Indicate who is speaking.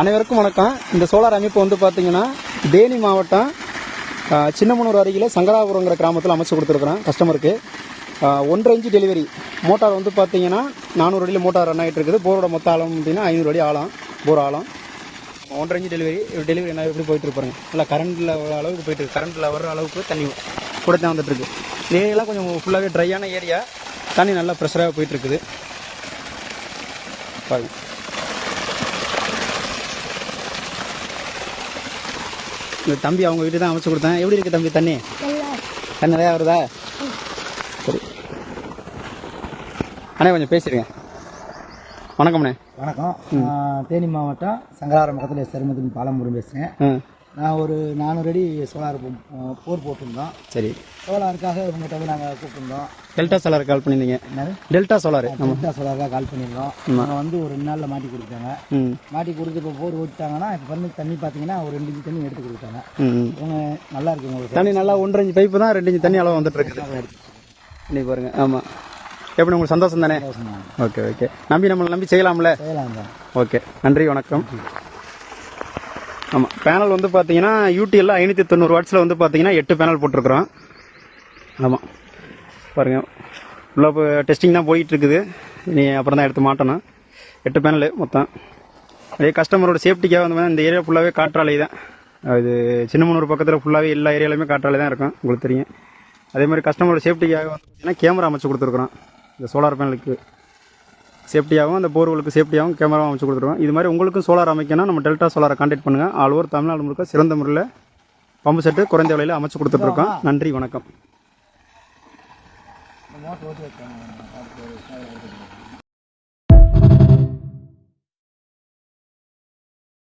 Speaker 1: அனைவருக்கும் வணக்கம். இந்த சோலார் அமைப்பு வந்து பார்த்தீங்கன்னா தேனி மாவட்டம் சின்னமனூர் அருகில் சங்கராபுரங்கிற கிராமத்தில் அமைச்சு கொடுத்துருக்குறோம் கஸ்டமருக்கு. 1.5 இன்ச் டெலிவரி மோட்டார் வந்து பார்த்தீங்கன்னா 400 அடியில் மோட்டார் ரன் ஆகிட்டு இருக்குது. போரோட மொத்த ஆழம் பார்த்தீங்கன்னா 500 அடி ஆழம், போர் ஆழம். 1.5 இன்ச் டெலிவரி என்ன எப்படி போயிட்டு இருப்பாருங்க, நல்லா கரண்டில் அளவுக்கு போயிட்டு இருக்கு. கரண்டில் வர்ற அளவுக்கு தண்ணி கூட தான் வந்துட்டு இருக்கு. இந்த ஏரியாலாம் கொஞ்சம் ஃபுல்லாகவே ட்ரையான ஏரியா, தண்ணி நல்லா ப்ரெஷராக போயிட்டு இருக்குது பாருங்க. இந்த தம்பி அவங்க வீட்டு தான் அமைச்சு கொடுத்தேன். எப்படி இருக்குது தம்பி தண்ணி? தண்ணி நிறையா வருதா? சரி அண்ணே கொஞ்சம் பேசிடுங்க. வணக்கம்ண்ணே.
Speaker 2: வணக்கம். தேனி மாவட்டம் சங்கராபுரம் பக்கத்தில் சருமத்தின் பாலமுருகன் பேசுகிறேன். நான் ஒரு 400 அடி சோலார் போர் போட்டிருந்தோம்.
Speaker 1: சரி,
Speaker 2: சோலாருக்காக உங்கள்கிட்ட வந்து நாங்கள் கூப்பிட்டுருந்தோம்.
Speaker 1: டெல்டா சோலார் கால் பண்ணியிருந்தீங்க.
Speaker 2: டெல்டா சோலாருக்காக கால் பண்ணியிருந்தோம். நாங்கள் வந்து ஒரு 2 நாளில் மாட்டி கொடுத்தாங்க. மாட்டி கொடுத்து இப்போ போர் ஓட்டிட்டாங்கன்னா இப்போ வந்து தண்ணி பார்த்தீங்கன்னா ஒரு 2 இன்ச் தண்ணி எடுத்து கொடுத்தாங்க. இவங்க நல்லா இருக்கு உங்களுக்கு
Speaker 1: தண்ணி நல்லா 1.5 இன்ச் பைப்பு தான் 2 இன்ச் தண்ணி அளவு வந்துட்டு இருக்குது. இன்னைக்கு பாருங்க. ஆமாம், எப்படி உங்களுக்கு சந்தோஷம் தானே? ஓகே ஓகே, நம்மளை நம்பி செய்யலாம்ல?
Speaker 2: செய்யலாம் தான்.
Speaker 1: ஓகே, நன்றி, வணக்கம். ஆமாம், பேனல் வந்து பார்த்தீங்கன்னா யூடிஎல்ல 590 வாட்ஸில் வந்து பார்த்தீங்கன்னா 8 பேனல் போட்டிருக்கிறோம். ஆமாம் பாருங்கள், ஃபுல்லாக இப்போ டெஸ்டிங் தான் போயிட்டு இருக்குது. நீ அப்புறம் தான் எடுத்து மாட்டணும். 8 பேனல் மொத்தம். அதே கஸ்டமரோட சேஃப்டிக்காக வந்து இந்த ஏரியா ஃபுல்லாகவே காற்றாலை தான். அது சின்னமனூர் பக்கத்தில் ஃபுல்லாகவே எல்லா ஏரியாலையுமே காற்றாலை தான் இருக்கும், உங்களுக்கு தெரியும். அதே மாதிரி கஸ்டமரோட சேஃப்டிக்காக வந்து பார்த்தீங்கன்னா கேமரா அமைச்சு கொடுத்துருக்குறோம். இந்த சோலார் பேனலுக்கு சேஃப்டியாகவும் அந்த போர்வெலுக்கு சேஃப்டியாகவும் கேமராவும் அமைச்சு கொடுத்துருவோம். இது மாதிரி உங்களுக்கும் சோலார் அமைக்கணும், நம்ம டெல்டா சோலாரை கான்டாக்ட் பண்ணுங்கள். ஆல் ஓவர் தமிழ்நாடு முழுக்க சிறந்த முறையில் பம்பு செட்டு குறைந்த விலையில் அமைச்சு கொடுத்துட்ருக்கோம். நன்றி, வணக்கம்.